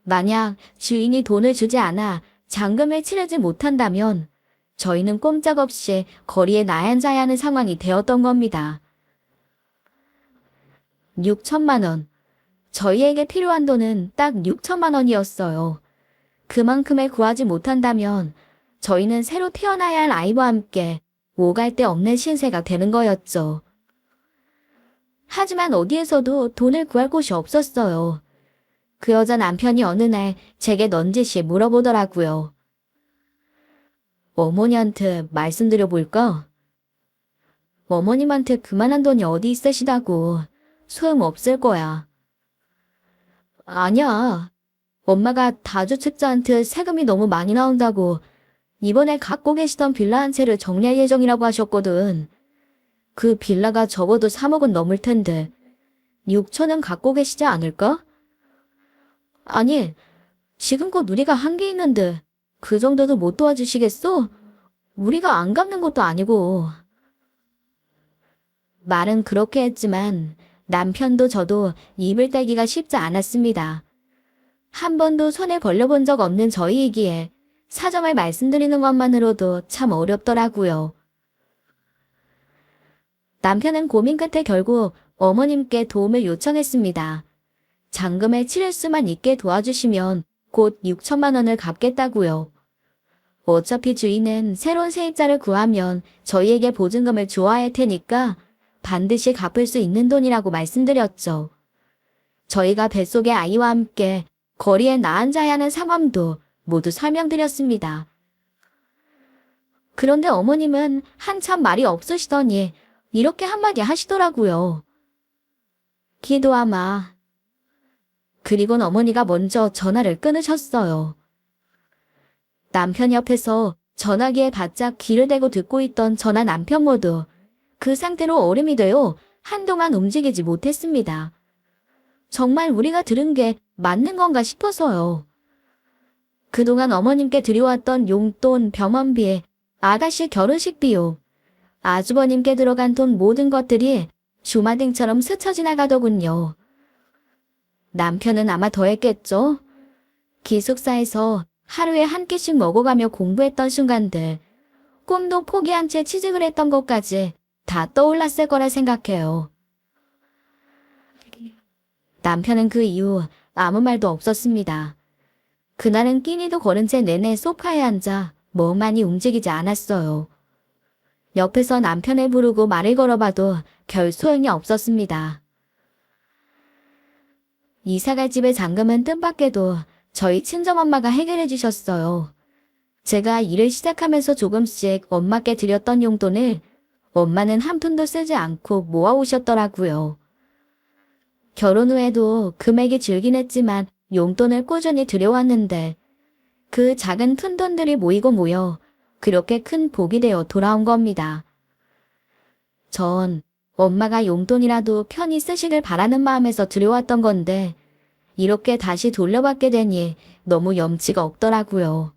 만약 주인이 돈을 주지 않아 잔금을 치르지 못한다면 저희는 꼼짝없이 거리에 나앉아야 하는 상황이 되었던 겁니다. 6천만 원. 저희에게 필요한 돈은 딱 6천만 원이었어요. 그만큼을 구하지 못한다면 저희는 새로 태어나야 할 아이와 함께 오갈 데 없는 신세가 되는 거였죠. 하지만 어디에서도 돈을 구할 곳이 없었어요. 그 여자 남편이 어느 날 제게 넌지시 물어보더라고요. 어머니한테 말씀드려볼까? 어머님한테 그만한 돈이 어디 있으시다고. 소용없을 거야. 아니야. 엄마가 다주택자한테 세금이 너무 많이 나온다고 이번에 갖고 계시던 빌라 한 채를 정리할 예정이라고 하셨거든. 그 빌라가 적어도 3억은 넘을 텐데 6천은 갖고 계시지 않을까? 아니, 지금껏 우리가 한 게 있는데 그 정도도 못 도와주시겠어? 우리가 안 갚는 것도 아니고. 말은 그렇게 했지만 남편도 저도 입을 떼기가 쉽지 않았습니다. 한 번도 손에 걸려본 적 없는 저희이기에 사정을 말씀드리는 것만으로도 참 어렵더라고요. 남편은 고민 끝에 결국 어머님께 도움을 요청했습니다. 잔금을 치를 수만 있게 도와주시면 곧 6천만 원을 갚겠다고요. 어차피 주인은 새로운 세입자를 구하면 저희에게 보증금을 줘야 할 테니까 반드시 갚을 수 있는 돈이라고 말씀드렸죠. 저희가 뱃속의 아이와 함께 거리에 나앉아야 하는 상황도 모두 설명드렸습니다. 그런데 어머님은 한참 말이 없으시더니 이렇게 한마디 하시더라고요. 기도하마. 그리곤 어머니가 먼저 전화를 끊으셨어요. 남편 옆에서 전화기에 바짝 귀를 대고 듣고 있던 저나 남편 모두 그 상태로 얼음이 되어 한동안 움직이지 못했습니다. 정말 우리가 들은 게 맞는 건가 싶어서요. 그동안 어머님께 드려왔던 용돈, 병원비, 아가씨 결혼식 비용, 아주버님께 들어간 돈 모든 것들이 주마등처럼 스쳐 지나가더군요. 남편은 아마 더했겠죠? 기숙사에서 하루에 한 끼씩 먹어가며 공부했던 순간들, 꿈도 포기한 채 취직을 했던 것까지 다 떠올랐을 거라 생각해요. 남편은 그 이후 아무 말도 없었습니다. 그날은 끼니도 거른 채 내내 소파에 앉아 멍하니 움직이지 않았어요. 옆에서 남편을 부르고 말을 걸어봐도 별 소용이 없었습니다. 이사갈 집의 잔금은 뜻밖에도 저희 친정엄마가 해결해 주셨어요. 제가 일을 시작하면서 조금씩 엄마께 드렸던 용돈을 엄마는 한 푼도 쓰지 않고 모아오셨더라고요. 결혼 후에도 금액이 줄긴 했지만 용돈을 꾸준히 들여왔는데 그 작은 푼돈들이 모이고 모여 그렇게 큰 복이 되어 돌아온 겁니다. 전 엄마가 용돈이라도 편히 쓰시길 바라는 마음에서 들여왔던 건데 이렇게 다시 돌려받게 되니 너무 염치가 없더라고요.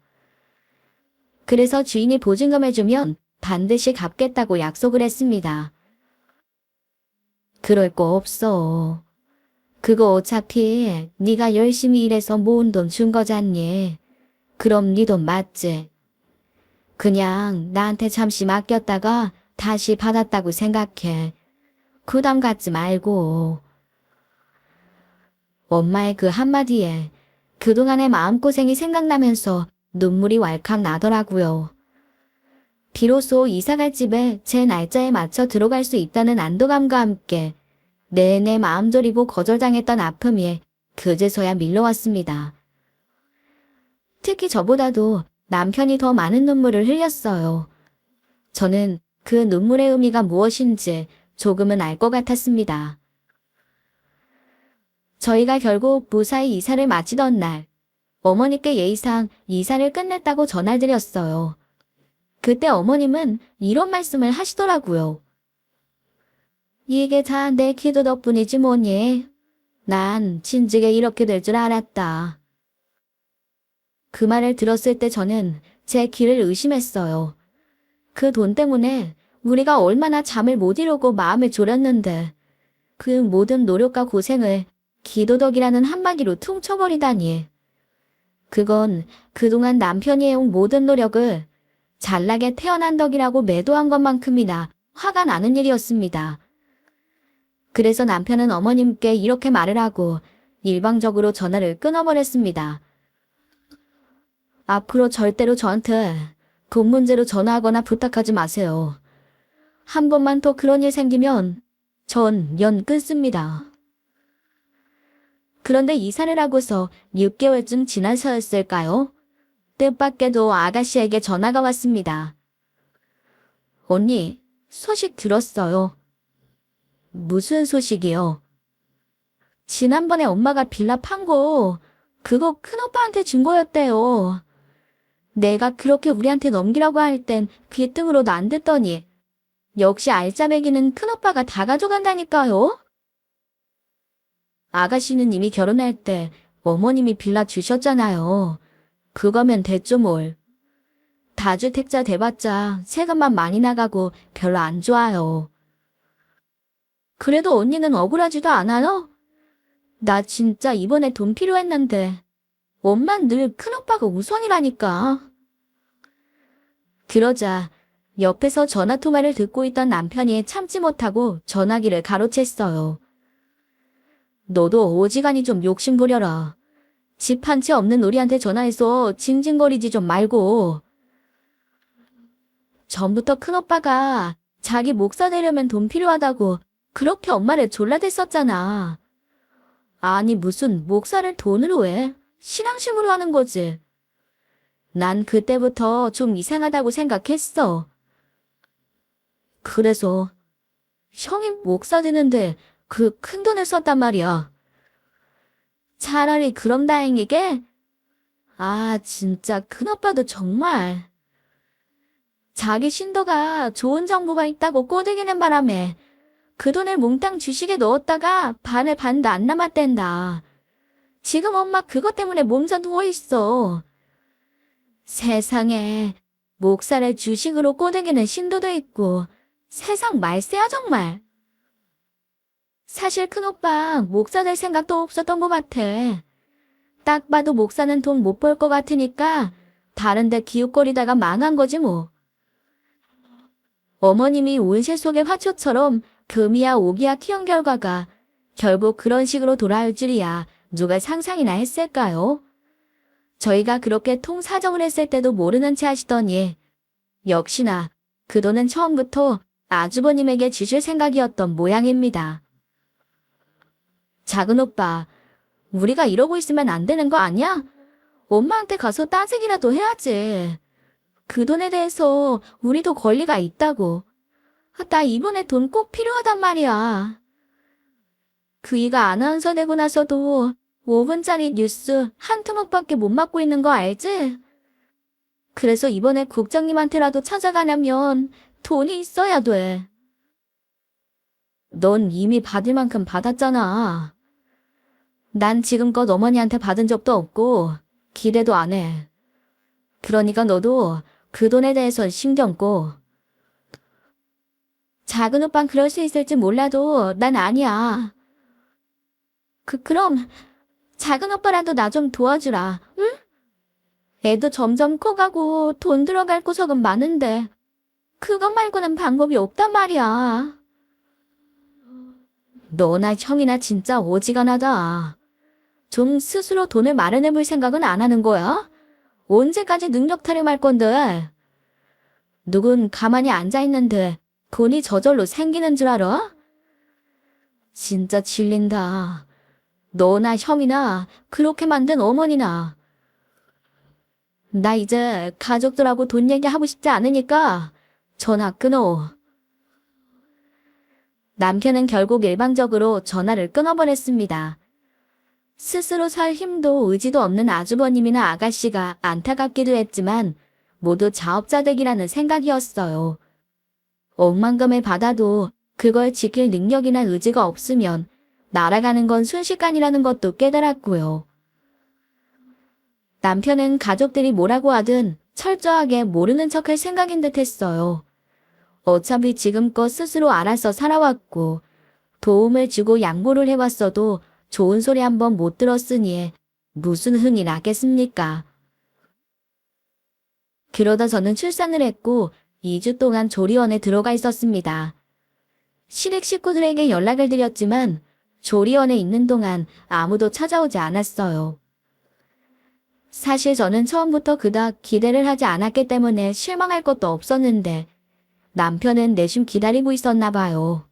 그래서 주인이 보증금을 주면 반드시 갚겠다고 약속을 했습니다. 그럴 거 없어. 그거 어차피 네가 열심히 일해서 모은 돈 준 거잖니. 그럼 네 돈 맞지? 그냥 나한테 잠시 맡겼다가 다시 받았다고 생각해. 부담 갖지 말고. 엄마의 그 한마디에 그동안의 마음고생이 생각나면서 눈물이 왈칵 나더라고요. 비로소 이사갈 집에 제 날짜에 맞춰 들어갈 수 있다는 안도감과 함께 내내 마음 졸이고 거절당했던 아픔이 그제서야 밀려왔습니다. 특히 저보다도 남편이 더 많은 눈물을 흘렸어요. 저는 그 눈물의 의미가 무엇인지 조금은 알 것 같았습니다. 저희가 결국 무사히 이사를 마치던 날, 어머니께 예의상 이사를 끝냈다고 전화드렸어요. 그때 어머님은 이런 말씀을 하시더라고요. 이게 다 내 기도 덕분이지 뭐니. 난 진즉에 이렇게 될 줄 알았다. 그 말을 들었을 때 저는 제 귀를 의심했어요. 그 돈 때문에 우리가 얼마나 잠을 못 이루고 마음을 졸였는데 그 모든 노력과 고생을 기도덕이라는 한마디로 퉁쳐버리다니. 그건 그동안 남편이 해온 모든 노력을 잘나게 태어난 덕이라고 매도한 것만큼이나 화가 나는 일이었습니다. 그래서 남편은 어머님께 이렇게 말을 하고 일방적으로 전화를 끊어버렸습니다. 앞으로 절대로 저한테 돈 문제로 전화하거나 부탁하지 마세요. 한 번만 더 그런 일 생기면 전 연 끊습니다. 그런데 이사를 하고서 6개월쯤 지나서였을까요? 뜻밖에도 아가씨에게 전화가 왔습니다. 언니, 소식 들었어요. 무슨 소식이요? 지난번에 엄마가 빌라 판 거, 그거 큰오빠한테 준 거였대요. 내가 그렇게 우리한테 넘기라고 할 땐 귀등으로도 안 듣더니 역시 알짜배기는 큰오빠가 다 가져간다니까요. 아가씨는 이미 결혼할 때 어머님이 빌라 주셨잖아요. 그거면 됐죠 뭘. 다주택자 돼봤자 세금만 많이 나가고 별로 안 좋아요. 그래도 언니는 억울하지도 않아요? 나 진짜 이번에 돈 필요했는데 엄만 늘 큰오빠가 우선이라니까. 그러자 옆에서 전화통화를 듣고 있던 남편이 참지 못하고 전화기를 가로챘어요. 너도 오지간히 좀 욕심 부려라. 집 한 채 없는 우리한테 전화해서 징징거리지 좀 말고. 전부터 큰오빠가 자기 목사 되려면 돈 필요하다고 그렇게 엄마를 졸라댔었잖아. 아니 무슨 목사를 돈으로 해? 신앙심으로 하는 거지. 난 그때부터 좀 이상하다고 생각했어. 그래서 형이 목사 되는데 그 큰 돈을 썼단 말이야. 차라리 그럼 다행이게? 아 진짜 큰오빠도 정말. 자기 신도가 좋은 정보가 있다고 꼬드기는 바람에 그 돈을 몽땅 주식에 넣었다가 반을 반도 안 남았댄다. 지금 엄마 그것 때문에 몸져 누워있어. 세상에 목살을 주식으로 꼬드기는 신도도 있고 세상 말세야 정말. 사실 큰오빠 목사 될 생각도 없었던 것 같아. 딱 봐도 목사는 돈 못 벌 것 같으니까 다른데 기웃거리다가 망한 거지 뭐. 어머님이 온실 속의 화초처럼 금이야 오기야 키운 결과가 결국 그런 식으로 돌아올 줄이야 누가 상상이나 했을까요? 저희가 그렇게 통사정을 했을 때도 모르는 체 하시더니 역시나 그 돈은 처음부터 아주버님에게 주실 생각이었던 모양입니다. 작은 오빠, 우리가 이러고 있으면 안 되는 거 아니야? 엄마한테 가서 따지기라도 해야지. 그 돈에 대해서 우리도 권리가 있다고. 나 이번에 돈 꼭 필요하단 말이야. 그이가 아나운서 되고 나서도 5분짜리 뉴스 한 토막밖에 못 맡고 있는 거 알지? 그래서 이번에 국장님한테라도 찾아가려면 돈이 있어야 돼. 넌 이미 받을 만큼 받았잖아. 난 지금껏 어머니한테 받은 적도 없고 기대도 안 해. 그러니까 너도 그 돈에 대해선 신경 꺼. 작은 오빤 그럴 수 있을지 몰라도 난 아니야. 그럼 작은 오빠라도 나 좀 도와주라, 응? 애도 점점 커가고 돈 들어갈 구석은 많은데 그것 말고는 방법이 없단 말이야. 너나 형이나 진짜 어지간하다. 좀 스스로 돈을 마련해 볼 생각은 안 하는 거야? 언제까지 능력 타령할 건데? 누군 가만히 앉아있는데 돈이 저절로 생기는 줄 알아? 진짜 질린다. 너나 형이나 그렇게 만든 어머니나. 나 이제 가족들하고 돈 얘기하고 싶지 않으니까 전화 끊어. 남편은 결국 일방적으로 전화를 끊어버렸습니다. 스스로 살 힘도 의지도 없는 아주버님이나 아가씨가 안타깝기도 했지만 모두 자업자득이라는 생각이었어요. 억만금을 받아도 그걸 지킬 능력이나 의지가 없으면 날아가는 건 순식간이라는 것도 깨달았고요. 남편은 가족들이 뭐라고 하든 철저하게 모르는 척할 생각인 듯 했어요. 어차피 지금껏 스스로 알아서 살아왔고 도움을 주고 양보를 해왔어도 좋은 소리 한번 못 들었으니 무슨 흥이 나겠습니까? 그러다 저는 출산을 했고 2주 동안 조리원에 들어가 있었습니다. 시댁 식구들에게 연락을 드렸지만 조리원에 있는 동안 아무도 찾아오지 않았어요. 사실 저는 처음부터 그닥 기대를 하지 않았기 때문에 실망할 것도 없었는데 남편은 내심 기다리고 있었나 봐요.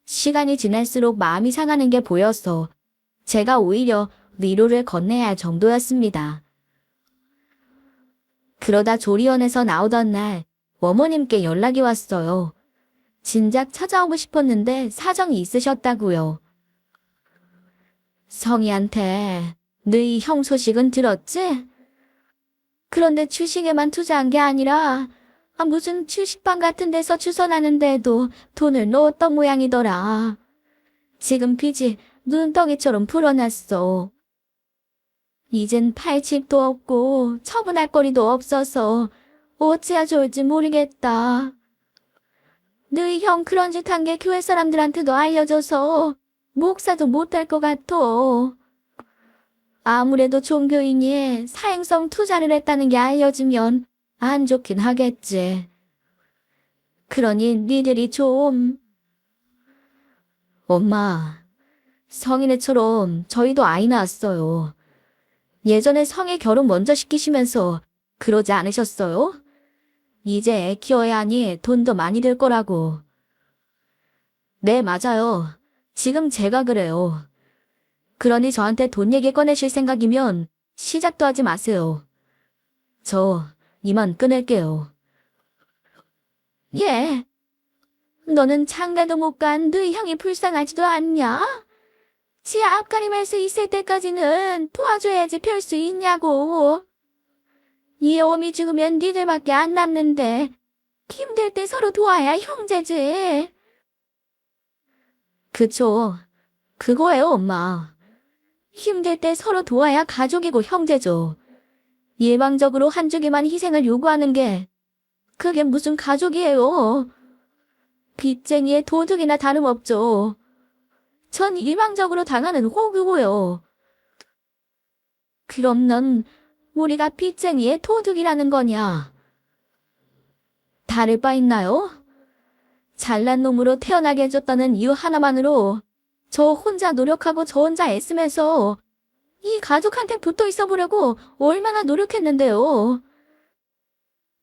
시간이 지날수록 마음이 상하는 게 보여서 제가 오히려 위로를 건네야 할 정도였습니다. 그러다 조리원에서 나오던 날 어머님께 연락이 왔어요. 진작 찾아오고 싶었는데 사정이 있으셨다고요. 성희한테 너희 형 소식은 들었지? 그런데 주식에만 투자한 게 아니라 무슨 주식방 같은 데서 주선하는데도 돈을 넣었던 모양이더라. 지금 빚이 눈덩이처럼 불어났어. 이젠 팔 집도 없고 처분할 거리도 없어서 어찌해야 좋을지 모르겠다. 너희 형 그런 짓 한 게 교회 사람들한테도 알려져서 목사도 못할 것 같아. 아무래도 종교인이 사행성 투자를 했다는 게 알려지면 안 좋긴 하겠지. 그러니 니들이 좀... 엄마, 성인애처럼 저희도 아이 낳았어요. 예전에 성애 결혼 먼저 시키시면서 그러지 않으셨어요? 이제 애 키워야 하니 돈도 많이 들 거라고. 네, 맞아요. 지금 제가 그래요. 그러니 저한테 돈 얘기 꺼내실 생각이면 시작도 하지 마세요. 저 이만 끊을게요. 예. 너는 장가도 못 간 너희 형이 불쌍하지도 않냐? 지 앞가림할 수 있을 때까지는 도와줘야지 별 수 있냐고. 이 어미 죽으면 니들밖에 안 남는데 힘들 때 서로 도와야 형제지. 그쵸. 그거예요, 엄마. 힘들 때 서로 도와야 가족이고 형제죠. 일방적으로 한쪽에만 희생을 요구하는 게 그게 무슨 가족이에요. 빚쟁이의 도둑이나 다름없죠. 전 일방적으로 당하는 호구고요. 그럼 넌 우리가 빚쟁이의 도둑이라는 거냐? 다를 바 있나요? 잘난 놈으로 태어나게 해줬다는 이유 하나만으로 저 혼자 노력하고 저 혼자 애쓰면서 이 가족한테 붙어 있어 보려고 얼마나 노력했는데요.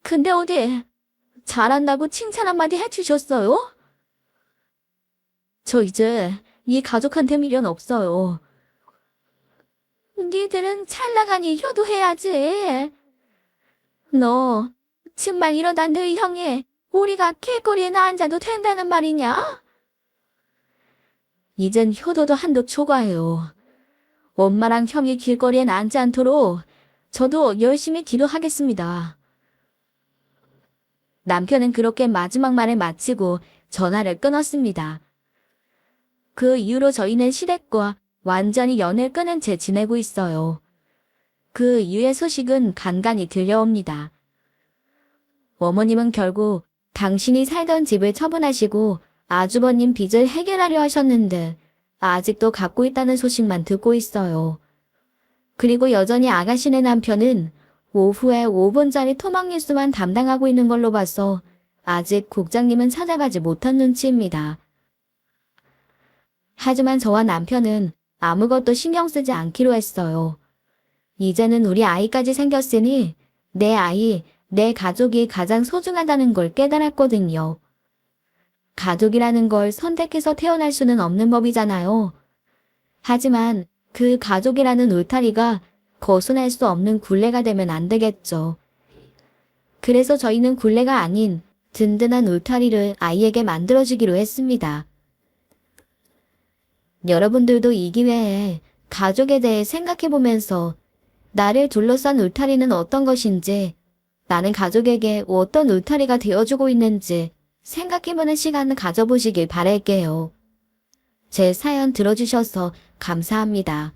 근데 어디 잘한다고 칭찬 한마디 해주셨어요? 저 이제 이 가족한테 미련 없어요. 니들은 잘 나가니 효도해야지. 너 정말 이러다 너희 형이 우리가 길거리에 앉아도 된다는 말이냐? 이젠 효도도 한도 초과해요. 엄마랑 형이 길거리에 앉지 않도록 저도 열심히 기도하겠습니다. 남편은 그렇게 마지막 말을 마치고 전화를 끊었습니다. 그 이후로 저희는 시댁과 완전히 연을 끊은 채 지내고 있어요. 그 이후의 소식은 간간히 들려옵니다. 어머님은 결국 당신이 살던 집을 처분하시고 아주버님 빚을 해결하려 하셨는데 아직도 갖고 있다는 소식만 듣고 있어요. 그리고 여전히 아가씨네 남편은 오후에 5분짜리 토막 뉴스만 담당하고 있는 걸로 봐서 아직 국장님은 찾아가지 못한 눈치입니다. 하지만 저와 남편은 아무것도 신경 쓰지 않기로 했어요. 이제는 우리 아이까지 생겼으니 내 아이, 내 가족이 가장 소중하다는 걸 깨달았거든요. 가족이라는 걸 선택해서 태어날 수는 없는 법이잖아요. 하지만 그 가족이라는 울타리가 거스날 수 없는 굴레가 되면 안 되겠죠. 그래서 저희는 굴레가 아닌 든든한 울타리를 아이에게 만들어주기로 했습니다. 여러분들도 이 기회에 가족에 대해 생각해보면서 나를 둘러싼 울타리는 어떤 것인지, 나는 가족에게 어떤 울타리가 되어주고 있는지 생각해보는 시간을 가져보시길 바랄게요. 제 사연 들어주셔서 감사합니다.